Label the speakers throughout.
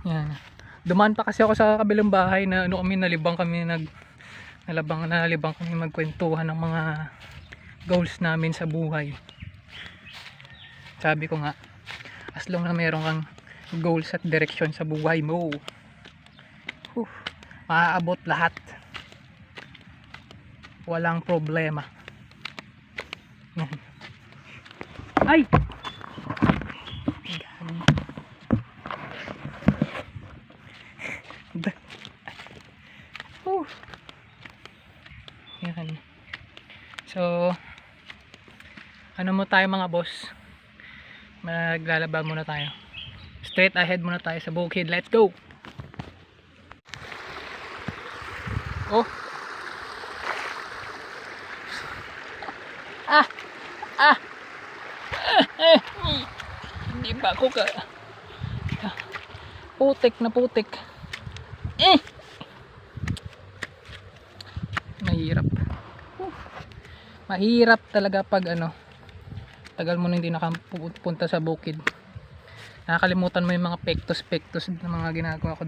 Speaker 1: Yan. Dumaan pa kasi ako sa kabilang bahay na ano kami, nalibang kami magkwentuhan ng mga goals namin sa buhay. Sabi ko nga, as long na meron kang goals at direction sa buhay mo, maaabot lahat. Walang problema. Ay! Yan. So, ano mo tayo mga boss? Maglalaba muna tayo. Straight ahead muna tayo sa bukid. Let's go! Oh! Hindi ba ako ka putik na putik. Mahirap talaga pag ano, tagal mo na hindi nakapunta sa bukid. Nakakalimutan mo yung mga pektos na mga ginagawa ko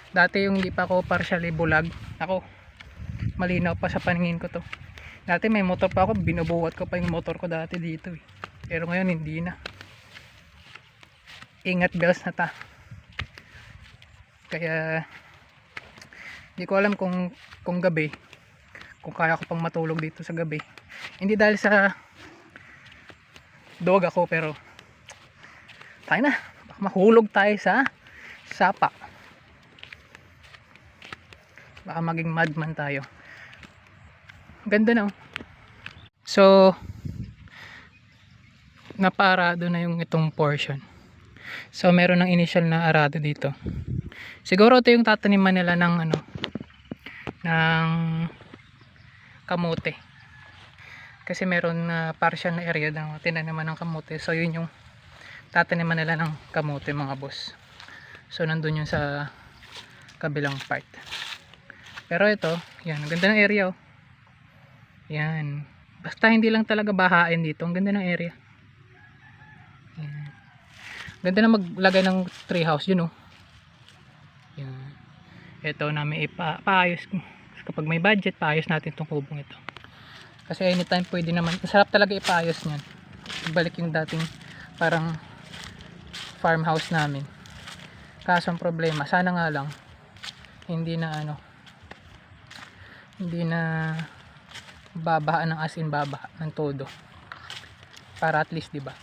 Speaker 1: dati yung hindi pa ako partially bulag. Ako, malinaw pa sa paningin ko to. Dati may motor pa ako, binubuhat ko pa yung motor ko dati dito eh. Pero ngayon hindi na. Ingat bells na ta. Kaya hindi ko alam kung gabi, kung kaya ko pang matulog dito sa gabi. Hindi dahil sa dog ako, pero tayo na, baka mahulog tayo sa sapa, baka maging madman tayo. Ganda na. So naparado na yung itong portion. So meron ng initial na arado dito. Siguro ito yung tataniman nila ng ano, ng kamote. Kasi meron na partial na area na tinaniman ng kamote. So yun yung tataniman nila ng kamote mga boss. So nandun yun sa kabilang part. Pero ito, yan, ang ganda ng area oh. Yan. Basta hindi lang talaga bahain dito. Ang ganda ng area. Yan. Ganda na maglagay ng tree house yun oh. Yan. Ito namin ipaayos. Kapag may budget, paayos natin itong kubong ito. Kasi anytime pwede naman. Masarap talaga ipaayos niyan. Ibalik yung dating parang farmhouse namin. Kaso ang problema, sana nga lang hindi na babahaan ng asin, babaha ng todo. Para at least, 'di ba?